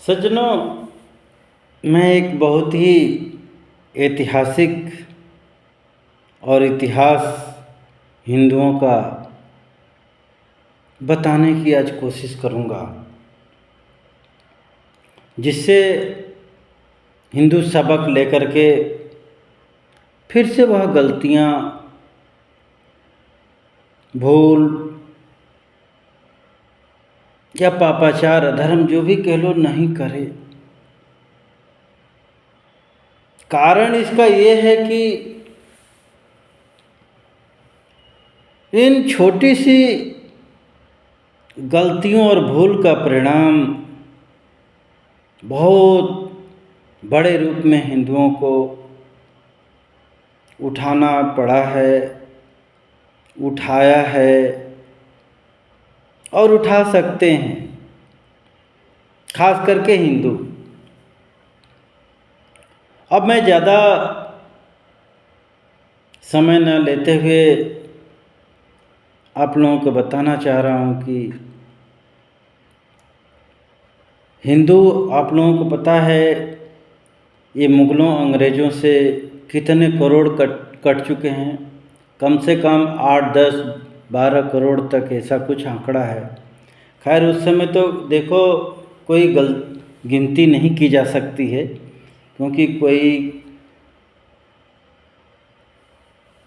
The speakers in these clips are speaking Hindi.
सज्जनों, मैं एक बहुत ही ऐतिहासिक और इतिहास हिंदुओं का बताने की आज कोशिश करूँगा, जिससे हिंदू सबक लेकर के फिर से वह गलतियाँ, भूल या पापाचार, अधर्म जो भी कह लो, नहीं करे। कारण इसका ये है कि इन छोटी सी गलतियों और भूल का परिणाम बहुत बड़े रूप में हिंदुओं को उठाना पड़ा है, उठाया है और उठा सकते हैं, खास करके हिंदू। अब मैं ज़्यादा समय न लेते हुए आप लोगों को बताना चाह रहा हूँ कि हिंदू, आप लोगों को पता है, ये मुग़लों, अंग्रेज़ों से कितने करोड़ कट चुके हैं। कम से कम 8, 10, 12 करोड़ तक ऐसा कुछ आंकड़ा है। खैर, उस समय तो देखो कोई गिनती नहीं की जा सकती है, क्योंकि कोई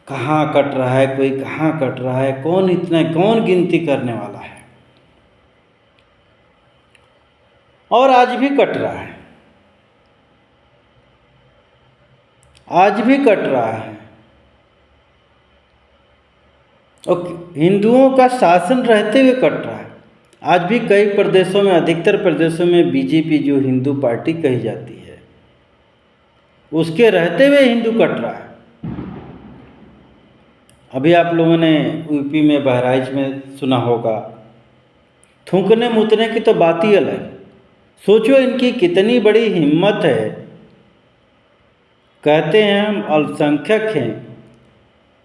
कहाँ कट रहा है, कोई कहाँ कट रहा है, कौन गिनती करने वाला है। और आज भी कट रहा है, आज भी कट रहा है। और हिंदुओं का शासन रहते हुए कट रहा है। आज भी कई प्रदेशों में, अधिकतर प्रदेशों में बीजेपी, जो हिंदू पार्टी कही जाती है, उसके रहते हुए हिंदू कट रहा है। अभी आप लोगों ने यूपी में, बहराइच में सुना होगा, थूकने मुतने की तो बात ही अलग। सोचो इनकी कितनी बड़ी हिम्मत है। कहते हैं हम अल्पसंख्यक हैं,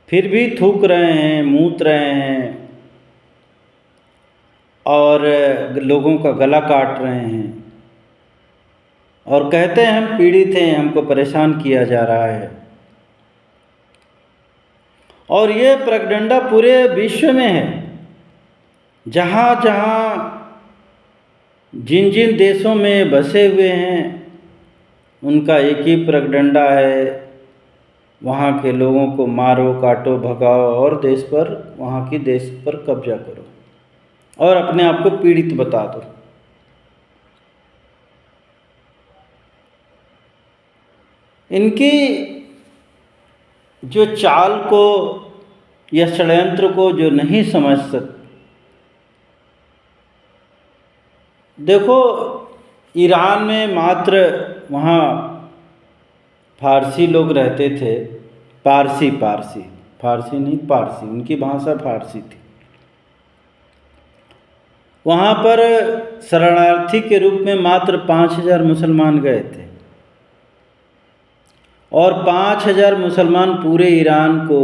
फिर भी थूक रहे हैं, मूत रहे हैं और लोगों का गला काट रहे हैं, और कहते हैं हम पीड़ित हैं, हमको परेशान किया जा रहा है। और ये प्रगडंडा पूरे विश्व में है। जहाँ जहाँ, जिन जिन देशों में बसे हुए हैं, उनका एक ही प्रगडंडा है, वहाँ के लोगों को मारो, काटो, भगाओ और वहाँ की देश पर कब्जा करो और अपने आप को पीड़ित बता दो। इनकी जो चाल को या षड्यंत्र को जो नहीं समझ सकते, देखो ईरान में मात्र वहाँ फारसी लोग रहते थे। फारसी नहीं, पारसी, उनकी भाषा फारसी थी। वहाँ पर शरणार्थी के रूप में मात्र 5,000 मुसलमान गए थे, और 5,000 मुसलमान पूरे ईरान को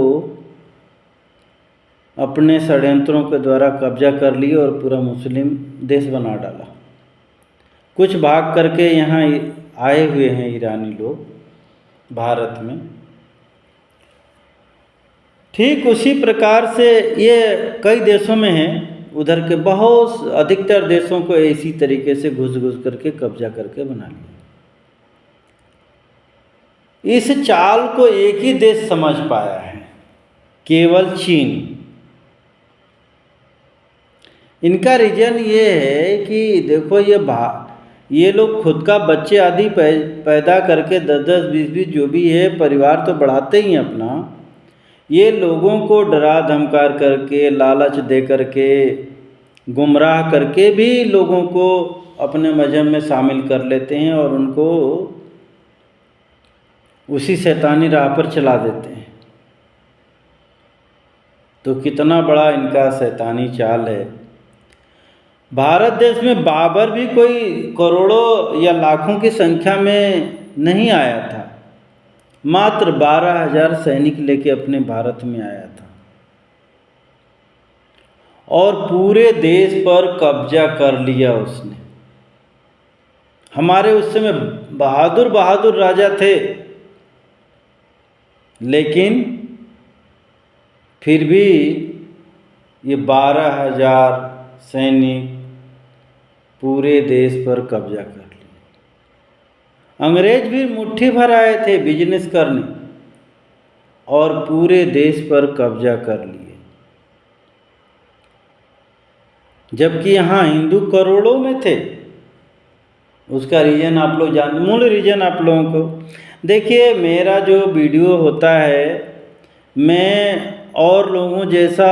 अपने षड्यंत्रों के द्वारा कब्जा कर लिए और पूरा मुस्लिम देश बना डाला। कुछ भाग करके यहाँ आए हुए हैं ईरानी लोग भारत में। ठीक उसी प्रकार से ये कई देशों में है, उधर के बहुत अधिकतर देशों को इसी तरीके से घुस करके कब्जा करके बना लिया। इस चाल को एक ही देश समझ पाया है, केवल चीन। इनका रीजन ये है कि देखो, ये लोग खुद का बच्चे आदि पैदा करके 10-10, 20-20 जो भी है, परिवार तो बढ़ाते ही अपना। ये लोगों को डरा धमकार करके, लालच दे करके, गुमराह करके भी लोगों को अपने मजहब में शामिल कर लेते हैं और उनको उसी शैतानी राह पर चला देते हैं। तो कितना बड़ा इनका शैतानी चाल है। भारत देश में बाबर भी कोई करोड़ों या लाखों की संख्या में नहीं आया था, मात्र 12,000 सैनिक लेके अपने भारत में आया था और पूरे देश पर कब्जा कर लिया उसने। हमारे उस समय बहादुर बहादुर राजा थे, लेकिन फिर भी ये 12,000 सैनिक पूरे देश पर कब्जा कर लिया। अंग्रेज भी मुट्ठी भर आए थे बिजनेस करने और पूरे देश पर कब्जा कर लिए, जबकि यहाँ हिंदू करोड़ों में थे। उसका रीज़न आप लोग जान, मूल रीज़न आप लोगों को देखिए। मेरा जो वीडियो होता है, मैं और लोगों जैसा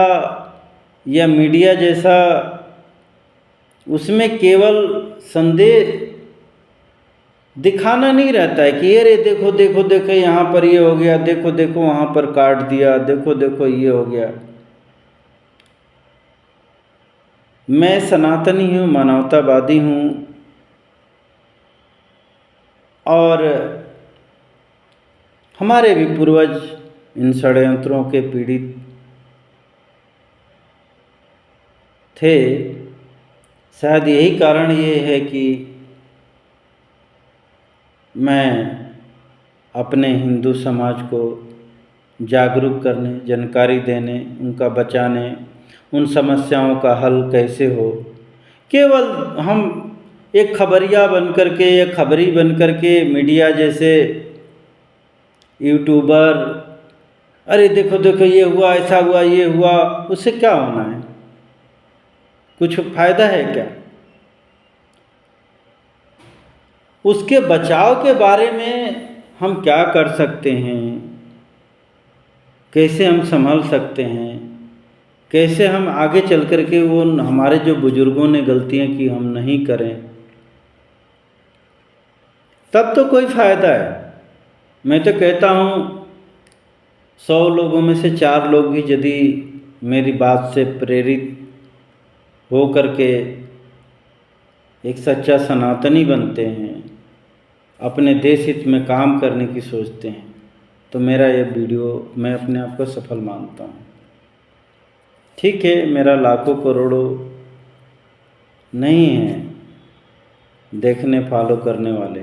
या मीडिया जैसा उसमें केवल संदेश दिखाना नहीं रहता है कि अरे देखो देखो देखो यहाँ पर ये हो गया, देखो देखो वहाँ पर काट दिया, देखो देखो ये हो गया। मैं सनातनी हूँ, मानवतावादी हूँ, और हमारे भी पूर्वज इन षड्यंत्रों के पीड़ित थे। शायद यही कारण ये है कि मैं अपने हिंदू समाज को जागरूक करने, जानकारी देने, उनका बचाने, उन समस्याओं का हल कैसे हो, केवल हम एक खबरिया बन कर के या खबरी बन कर के मीडिया जैसे यूट्यूबर, अरे देखो देखो ये हुआ, ऐसा हुआ, ये हुआ, उससे क्या होना है? कुछ फ़ायदा है क्या? उसके बचाव के बारे में हम क्या कर सकते हैं, कैसे हम संभल सकते हैं, कैसे हम आगे चल कर के वो हमारे जो बुजुर्गों ने गलतियां की हम नहीं करें, तब तो कोई फ़ायदा है। मैं तो कहता हूँ 100 लोगों में से 4 लोग भी यदि मेरी बात से प्रेरित हो करके एक सच्चा सनातनी बनते हैं, अपने देश हित में काम करने की सोचते हैं, तो मेरा ये वीडियो मैं अपने आप को सफल मानता हूँ। ठीक है, मेरा लाखों करोड़ों नहीं है देखने फॉलो करने वाले,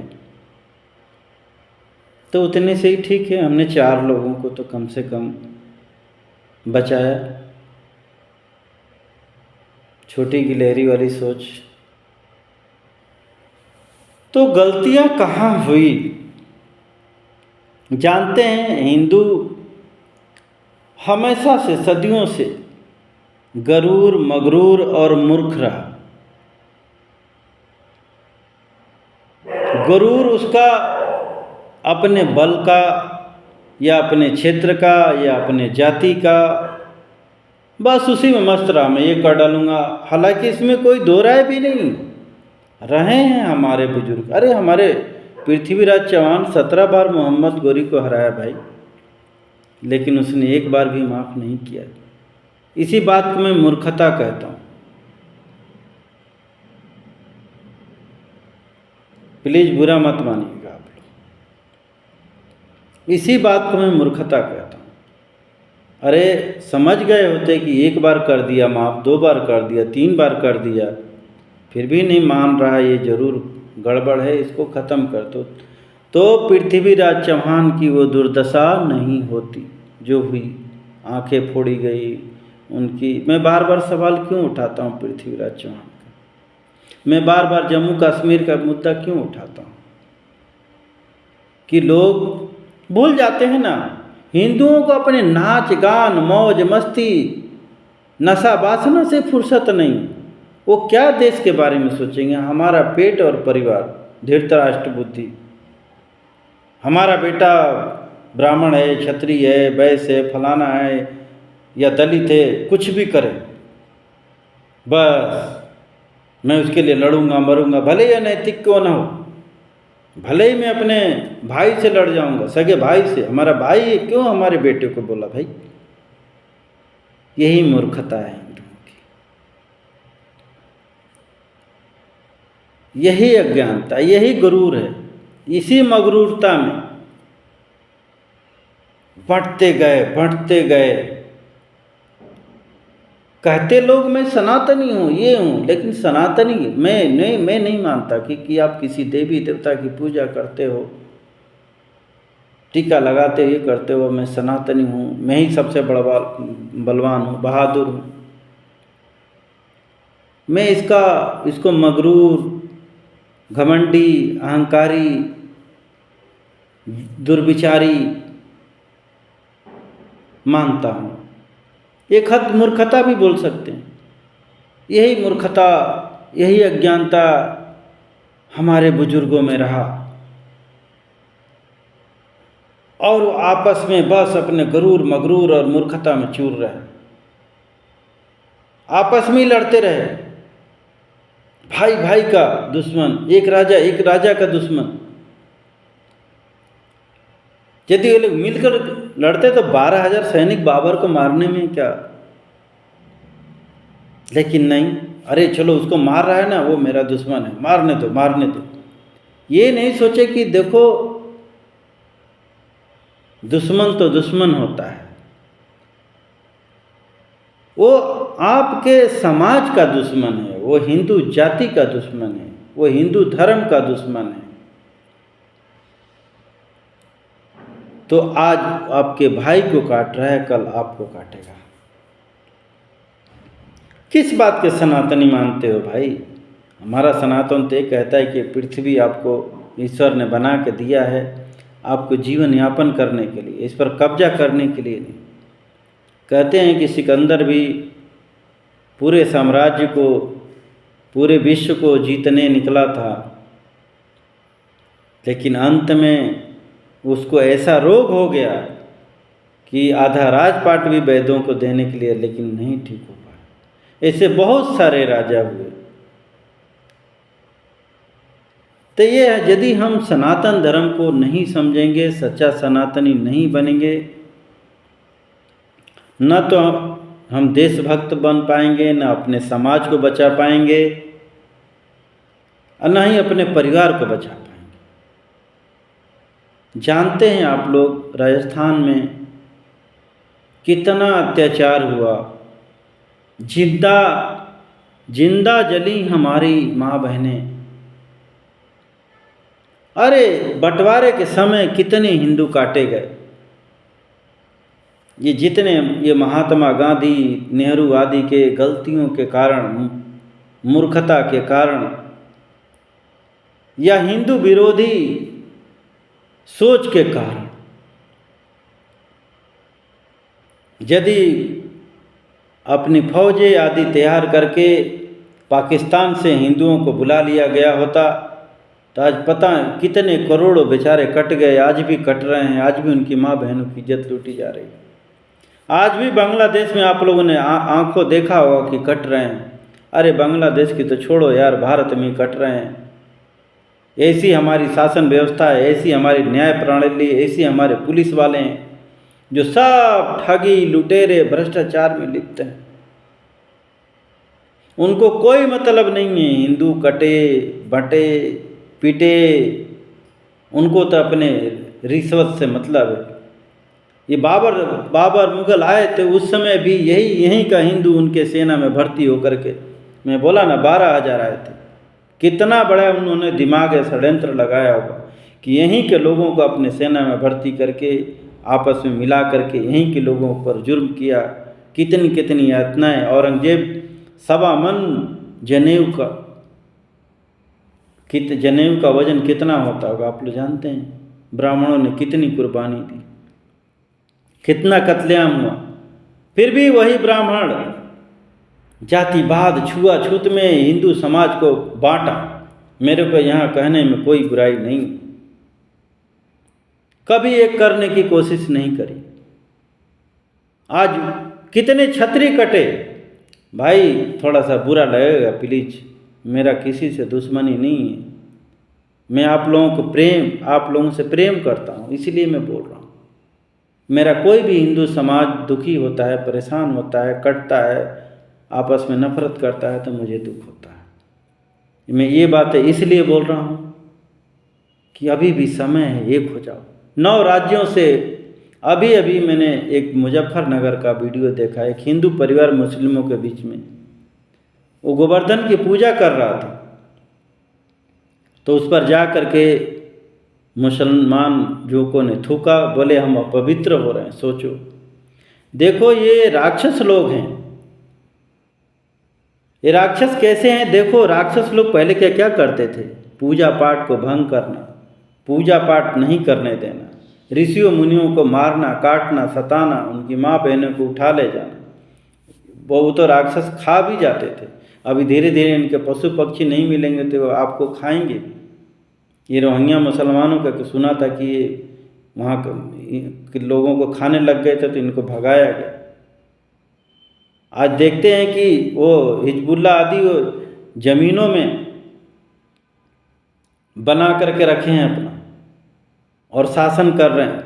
तो उतने से ही ठीक है। हमने 4 लोगों को तो कम से कम बचाया। छोटी गिलहरी वाली सोच। तो गलतियां कहाँ हुई? जानते हैं, हिंदू हमेशा से, सदियों से गरूर, मगरूर और मूर्ख रहा। गरूर उसका अपने बल का या अपने क्षेत्र का या अपने जाति का, बस उसी में मस्त रहा, मैं ये कर डालूँगा। हालांकि इसमें कोई दो राय भी नहीं रहे हैं हमारे बुजुर्ग। अरे हमारे पृथ्वीराज चौहान 17 बार मोहम्मद गोरी को हराया भाई, लेकिन उसने एक बार भी माफ़ नहीं किया। इसी बात को मैं मूर्खता कहता हूँ। प्लीज़ बुरा मत मानिएगा आप लोग, इसी बात को मैं मूर्खता कहता हूँ। अरे समझ गए होते कि एक बार कर दिया माफ़, 2 बार कर दिया, 3 बार कर दिया, फिर भी नहीं मान रहा, ये ज़रूर गड़बड़ है, इसको ख़त्म कर दो, तो पृथ्वीराज चौहान की वो दुर्दशा नहीं होती जो हुई। आंखें फोड़ी गई उनकी। मैं बार बार सवाल क्यों उठाता हूँ पृथ्वीराज चौहान का? मैं बार बार जम्मू कश्मीर का मुद्दा क्यों उठाता हूँ? कि लोग भूल जाते हैं ना, हिंदुओं को अपने नाच गान, मौज मस्ती, नशा वासना से फुर्सत नहीं। वो क्या देश के बारे में सोचेंगे? हमारा पेट और परिवार, धृतराष्ट्र बुद्धि। हमारा बेटा ब्राह्मण है, क्षत्रिय है, वैश्य है, फलाना है या दलित है, कुछ भी करे, बस मैं उसके लिए लड़ूंगा मरूंगा, भले या नैतिक क्यों ना हो, भले ही मैं अपने भाई से लड़ जाऊंगा, सगे भाई से। हमारा भाई है, क्यों हमारे बेटे को बोला भाई? यही मूर्खता है हिंदुओं की, यही अज्ञानता, यही गुरूर है। इसी मगरूरता में बढ़ते गए, कहते लोग मैं सनातनी हूँ, ये हूँ, लेकिन सनातनी मैं नहीं मानता कि आप किसी देवी देवता की पूजा करते हो, टीका लगाते ये करते हो, मैं सनातनी हूँ, मैं ही सबसे बड़ा बलवान हूँ, बहादुर हूँ। मैं इसको मगरूर, घमंडी, अहंकारी, दुर्विचारी मानता हूँ। एक हद मूर्खता भी बोल सकते हैं। यही मूर्खता, यही अज्ञानता हमारे बुजुर्गों में रहा, और आपस में बस अपने गरूर मगरूर और मूर्खता में चूर रहे, आपस में ही लड़ते रहे। भाई भाई का दुश्मन, एक राजा का दुश्मन। यदि ये लोग मिलकर लड़ते तो 12,000 सैनिक बाबर को मारने में क्या, लेकिन नहीं, अरे चलो उसको मार रहा है ना, वो मेरा दुश्मन है, मारने दो। ये नहीं सोचे कि देखो दुश्मन तो दुश्मन होता है, वो आपके समाज का दुश्मन है, वो हिंदू जाति का दुश्मन है, वो हिंदू धर्म का दुश्मन है। तो आज आपके भाई को काट रहा है, कल आपको काटेगा। किस बात के सनातनी मानते हो भाई? हमारा सनातन तो ये कहता है कि पृथ्वी आपको ईश्वर ने बना के दिया है आपको जीवन यापन करने के लिए, इस पर कब्जा करने के लिए नहीं। कहते हैं कि सिकंदर भी पूरे साम्राज्य को, पूरे विश्व को जीतने निकला था, लेकिन अंत में उसको ऐसा रोग हो गया कि आधा राजपाट भी वैद्यों को देने के लिए, लेकिन नहीं ठीक हो पाया। ऐसे बहुत सारे राजा हुए। तो ये है, यदि हम सनातन धर्म को नहीं समझेंगे, सच्चा सनातनी नहीं बनेंगे, न तो हम देशभक्त बन पाएंगे, न अपने समाज को बचा पाएंगे, और न ही अपने परिवार को बचा पाएंगे। जानते हैं आप लोग राजस्थान में कितना अत्याचार हुआ, जिंदा जली हमारी माँ बहनें। अरे बंटवारे के समय कितने हिंदू काटे गए। ये महात्मा गांधी, नेहरू आदि के गलतियों के कारण, मूर्खता के कारण, या हिंदू विरोधी सोच के कारण, यदि अपनी फौजें आदि तैयार करके पाकिस्तान से हिंदुओं को बुला लिया गया होता तो आज पता कितने करोड़ों बेचारे कट गए, आज भी कट रहे हैं, आज भी उनकी माँ बहनों की इज्जत लूटी जा रही है। आज भी बांग्लादेश में आप लोगों ने आंखों देखा होगा कि कट रहे हैं। अरे बांग्लादेश की तो छोड़ो यार, भारत में कट रहे हैं। ऐसी हमारी शासन व्यवस्था है, ऐसी हमारी न्याय प्रणाली, ऐसी हमारे पुलिस वाले हैं जो सब ठगी, लुटेरे, भ्रष्टाचार में लिप्त हैं। उनको कोई मतलब नहीं है हिंदू कटे बटे पीटे, उनको तो अपने रिश्वत से मतलब है। ये बाबर मुगल आए थे, उस समय भी यहीं का हिंदू उनके सेना में भर्ती होकर के, मैं बोला ना 12,000 आए थे। कितना बड़ा उन्होंने दिमाग या षड्यंत्र लगाया होगा कि यहीं के लोगों को अपने सेना में भर्ती करके आपस में मिला करके यहीं के लोगों पर जुर्म किया। कितनी यातनाएं। औरंगजेब सवा मन जनेऊ का वजन कितना होता होगा आप लोग जानते हैं। ब्राह्मणों ने कितनी कुर्बानी दी, कितना कत्लेआम हुआ, फिर भी वही ब्राह्मण जातिवाद छुआछूत में हिंदू समाज को बांटा। मेरे को यहाँ कहने में कोई बुराई नहीं, कभी एक करने की कोशिश नहीं करी। आज कितने छत्री कटे भाई, थोड़ा सा बुरा लगेगा प्लीज, मेरा किसी से दुश्मनी नहीं है। मैं आप लोगों से प्रेम करता हूँ, इसीलिए मैं बोल रहा हूँ। मेरा कोई भी हिंदू समाज दुखी होता है, परेशान होता है, कटता है, आपस में नफरत करता है, तो मुझे दुख होता है। मैं ये बातें इसलिए बोल रहा हूँ कि अभी भी समय है, एक हो जाओ। 9 राज्यों से अभी अभी मैंने एक मुजफ्फरनगर का वीडियो देखा, एक हिंदू परिवार मुस्लिमों के बीच में, वो गोवर्धन की पूजा कर रहा था, तो उस पर जा कर के मुसलमान युवकों ने थूका, बोले हम अपवित्र हो रहे हैं। सोचो, देखो ये राक्षस लोग हैं। ये राक्षस कैसे हैं? देखो, राक्षस लोग पहले क्या क्या करते थे? पूजा पाठ को भंग करना, पूजा पाठ नहीं करने देना, ऋषियों मुनियों को मारना, काटना, सताना, उनकी माँ बहनों को उठा ले जाना। वो तो राक्षस खा भी जाते थे। अभी धीरे धीरे इनके पशु पक्षी नहीं मिलेंगे तो आपको खाएंगे। ये रोहिंग्या मुसलमानों का सुना था कि ये वहाँ के लोगों को खाने लग गए थे, तो इनको भगाया गया। आज देखते हैं कि वो हिजबुल्ला आदि वो ज़मीनों में बना करके रखे हैं अपना और शासन कर रहे हैं।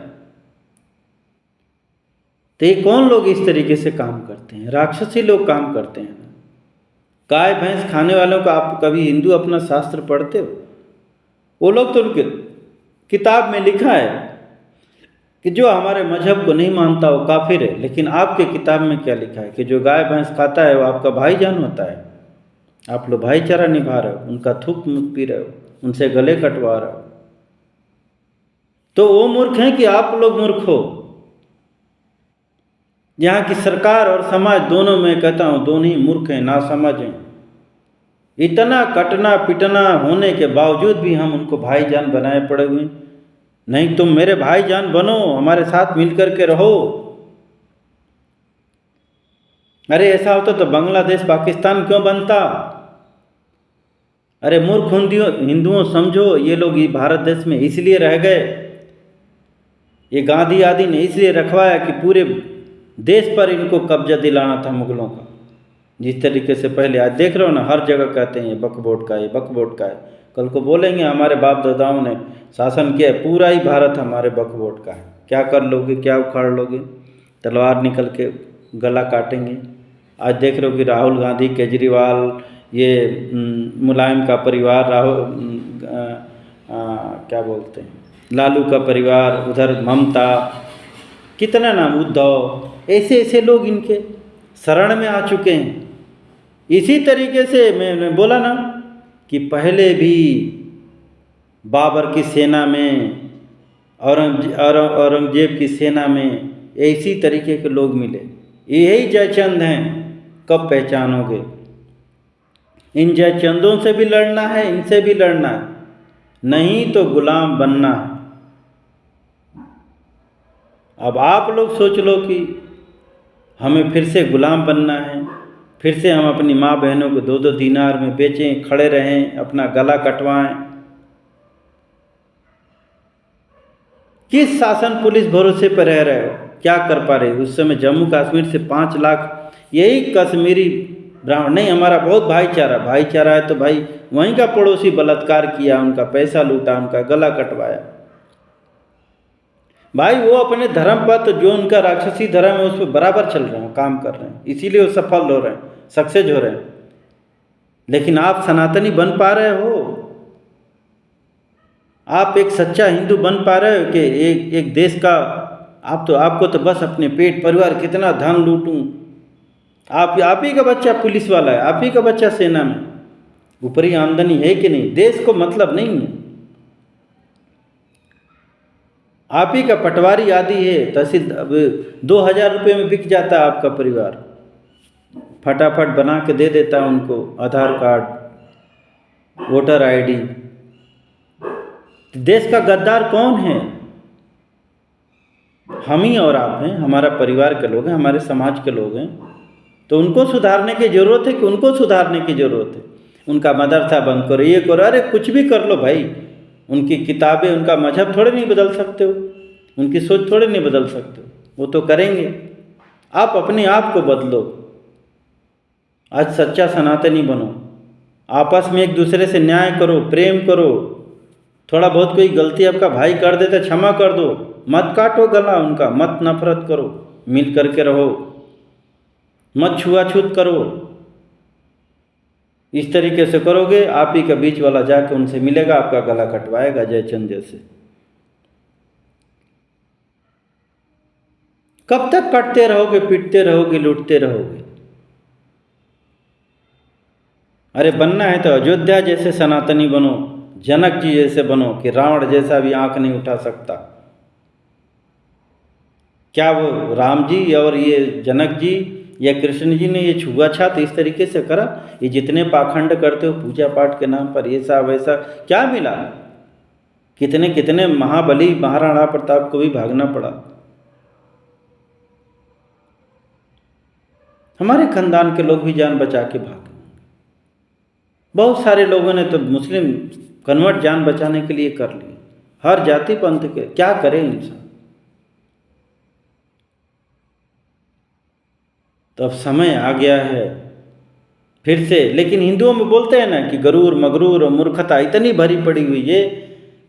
तो ये कौन लोग इस तरीके से काम करते हैं? राक्षसी लोग काम करते हैं। गाय भैंस खाने वालों का आप कभी हिंदू अपना शास्त्र पढ़ते हो? वो लोग तो उनके किताब में लिखा है कि जो हमारे मजहब को नहीं मानता वो काफिर है। लेकिन आपके किताब में क्या लिखा है कि जो गाय भैंस खाता है वो आपका भाईजान होता है। आप लोग भाईचारा निभा रहे हो, उनका थूक मुख पी रहे हो, उनसे गले कटवा रहे हो। तो वो मूर्ख हैं कि आप लोग मूर्ख हो? यहाँ की सरकार और समाज दोनों में कहता हूँ, दोनों ही मूर्ख हैं, नासमझ हैं। इतना कटना पिटना होने के बावजूद भी हम उनको भाईजान बनाए पड़े हुए हैं। नहीं, तुम मेरे भाईजान बनो, हमारे साथ मिलकर के रहो। अरे ऐसा होता तो बांग्लादेश पाकिस्तान क्यों बनता? अरे मूर्ख हिंदुओं समझो, ये लोग ये भारत देश में इसलिए रह गए, ये गांधी आदि ने इसलिए रखवाया कि पूरे देश पर इनको कब्जा दिलाना था मुगलों का। जिस तरीके से पहले आज देख रहे हो ना, हर जगह कहते हैं ये बकवोट का है, बकवोट का है। कल को बोलेंगे हमारे बाप दादाओं ने शासन किया, पूरा ही भारत हमारे बकवोट का है। क्या कर लोगे? क्या उखाड़ लोगे? तलवार निकल के गला काटेंगे। आज देख रहे हो कि राहुल गांधी, केजरीवाल, ये मुलायम का परिवार, क्या बोलते हैं, लालू का परिवार, उधर ममता, कितना नाम, उद्धव, ऐसे ऐसे लोग इनके शरण में आ चुके हैं। इसी तरीके से मैंने बोला ना कि पहले भी बाबर की सेना में, औरंगजेब की सेना में इसी तरीके के लोग मिले। यही जयचंद हैं। कब पहचानोगे? इन जयचंदों से भी लड़ना है, इनसे भी लड़ना है, नहीं तो गुलाम बनना है। अब आप लोग सोच लो कि हमें फिर से गुलाम बनना है, फिर से हम अपनी माँ बहनों को 2-2 दीनार में बेचें, खड़े रहें, अपना गला कटवाएं। किस शासन पुलिस भरोसे पर रह रहे हो? क्या कर पा रहे हो? उस समय जम्मू कश्मीर से 5 लाख यही कश्मीरी ब्राह्मण, नहीं हमारा बहुत भाईचारा है, तो भाई वहीं का पड़ोसी बलात्कार किया, उनका पैसा लूटा, उनका गला कटवाया। भाई वो अपने धर्म पर, तो जो उनका राक्षसी धर्म है उस पर बराबर चल रहे हैं, काम कर रहे हैं, इसीलिए वो सफल हो रहे हैं, सक्सेस हो रहे हैं। लेकिन आप सनातनी बन पा रहे हो? आप एक सच्चा हिंदू बन पा रहे हो कि एक देश का? आपको तो बस अपने पेट परिवार, कितना धन लूटूं। आप ही का बच्चा पुलिस वाला है, आप ही का बच्चा सेना में, ऊपरी आमदनी है कि नहीं? देश को मतलब नहीं है। आप ही का पटवारी आदि है, तहसील 2000 रुपये में बिक जाता है आपका परिवार, फटाफट बना के दे देता है उनको आधार कार्ड, वोटर आईडी। देश का गद्दार कौन है? हम ही और आप हैं, हमारा परिवार के लोग हैं, हमारे समाज के लोग हैं। तो उनको सुधारने की ज़रूरत है कि उनको सुधारने की ज़रूरत है? उनका मदरसा बंद करो, ये करो, अरे कुछ भी कर लो भाई। उनकी किताबें, उनका मजहब थोड़े नहीं बदल सकते हो, उनकी सोच थोड़े नहीं बदल सकते हो, वो तो करेंगे। आप अपने आप को बदलो। आज सच्चा सनातनी बनो, आपस में एक दूसरे से न्याय करो, प्रेम करो। थोड़ा बहुत कोई गलती आपका भाई कर देता, क्षमा कर दो, मत काटो गला उनका, मत नफरत करो, मिल करके रहो, मत छुआछूत करो। इस तरीके से करोगे, आप ही का बीच वाला जाके उनसे मिलेगा, आपका गला कटवाएगा, जयचंद जैसे। कब तक कटते रहोगे, पीटते रहोगे, लूटते रहोगे? अरे बनना है तो अयोध्या जैसे सनातनी बनो, जनक जी जैसे बनो कि रावण जैसा भी आंख नहीं उठा सकता। क्या वो राम जी और ये जनक जी या कृष्ण जी ने ये छुआछात इस तरीके से करा? ये जितने पाखंड करते हो पूजा पाठ के नाम पर, ये सब वैसा क्या मिला? कितने कितने महाबली महाराणा प्रताप को भी भागना पड़ा। हमारे खानदान के लोग भी जान बचा के भागे। बहुत सारे लोगों ने तो मुस्लिम कन्वर्ट जान बचाने के लिए कर लिए। हर जाति पंथ के, क्या करे इंसान। तो अब समय आ गया है फिर से। लेकिन हिंदुओं में बोलते हैं ना कि गरूर मगरूर और मूर्खता इतनी भरी पड़ी हुई है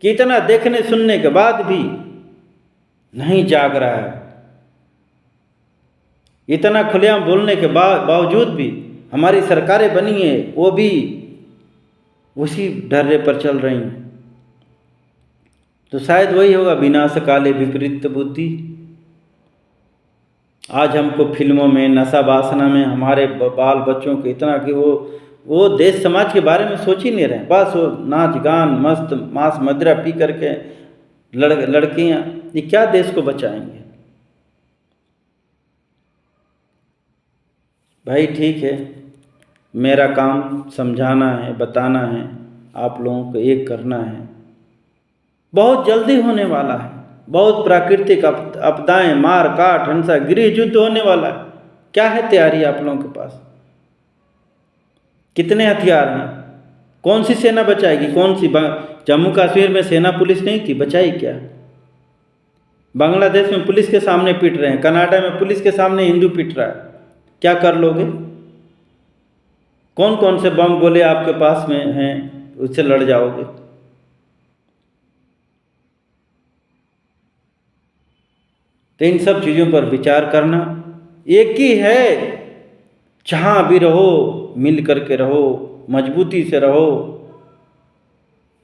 कि इतना देखने सुनने के बाद भी नहीं जाग रहा है। इतना खुलेआम बोलने के बावजूद भी हमारी सरकारें बनी है, वो भी उसी ढर्रे पर चल रही हैं। तो शायद वही होगा, विनाश काले विपरीत बुद्धि। आज हमको फिल्मों में, नशा वासना में हमारे बाल बच्चों को इतना कि वो देश समाज के बारे में सोच ही नहीं रहे। बस वो नाच गान, मस्त मांस मदिरा पी करके लड़कियां, ये क्या देश को बचाएंगे? भाई ठीक है, मेरा काम समझाना है, बताना है, आप लोगों को एक करना है। बहुत जल्दी होने वाला है। बहुत प्राकृतिक आपदाएं, मार काट, हिंसा, गृह युद्ध होने वाला है। क्या है तैयारी आप लोगों के पास? कितने हथियार हैं? कौन सी सेना बचाएगी? कौन सी? जम्मू कश्मीर में सेना पुलिस नहीं थी, बचाई क्या? बांग्लादेश में पुलिस के सामने पीट रहे हैं, कनाडा में पुलिस के सामने हिंदू पीट रहा है। क्या कर लोगे? कौन कौन से बम गोले आपके पास में हैं, उससे लड़ जाओगे? तो इन सब चीज़ों पर विचार करना। एक ही है, जहाँ भी रहो मिल करके रहो, मजबूती से रहो,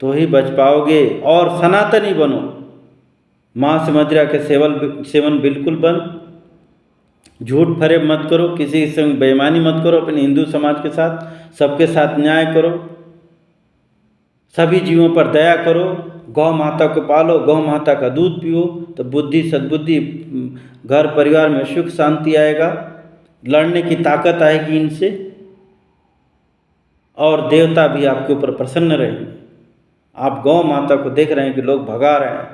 तो ही बच पाओगे। और सनातनी बनो। मांस मदिरा के सेवन बिल्कुल बंद। झूठ फरेब मत करो, किसी के संग बेईमानी मत करो। अपने हिंदू समाज के साथ, सबके साथ न्याय करो, सभी जीवों पर दया करो, गौ माता को पालो, गौ माता का दूध पियो, तो बुद्धि सद्बुद्धि, घर परिवार में सुख शांति आएगा, लड़ने की ताकत आएगी इनसे, और देवता भी आपके ऊपर प्रसन्न रहेंगे। आप गौ माता को देख रहे हैं कि लोग भगा रहे हैं,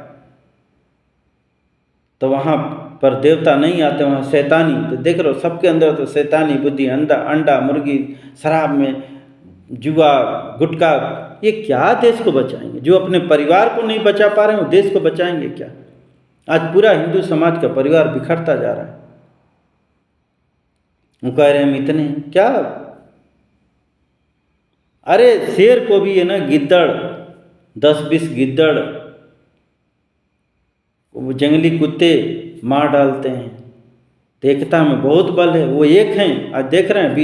तो वहाँ पर देवता नहीं आते, वहाँ शैतानी। तो देख रहे हो सबके अंदर तो शैतानी बुद्धि, अंडा मुर्गी, शराब में, जुआ, गुटखा, ये क्या देश को बचाएंगे? जो अपने परिवार को नहीं बचा पा रहे हैं, वो देश को बचाएंगे क्या? आज पूरा हिंदू समाज का परिवार बिखरता जा रहा है। वो कह रहे हैं हम इतने क्या? अरे शेर को भी है ना, गिद्दड़ 10-20 गिद्दड़, वो जंगली कुत्ते मार डालते हैं। तो एकता में बहुत बल है, वो एक हैं। आज देख रहे हैं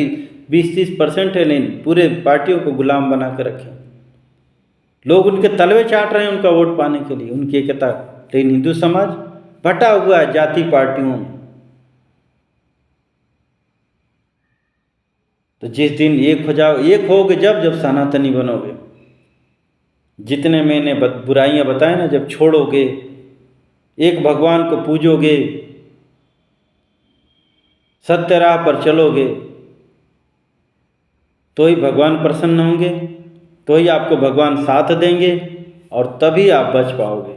20-30% है, लेकिन पूरे पार्टियों को गुलाम बना कर रखे। लोग उनके तलवे चाट रहे हैं उनका वोट पाने के लिए, उनकी एकता। लेकिन हिंदू समाज बटा हुआ है जाति पार्टियों में। तो जिस दिन एक हो जाओ, एक होगे जब सनातनी बनोगे। जितने मैंने बुराइयां बताए ना, जब छोड़ोगे, एक भगवान को पूजोगे, सत्य राह पर चलोगे, तो ही भगवान प्रसन्न होंगे, तो ही आपको भगवान साथ देंगे, और तभी आप बच पाओगे।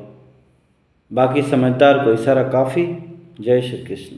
बाकी समझदार को इशारा काफ़ी। जय श्री कृष्ण।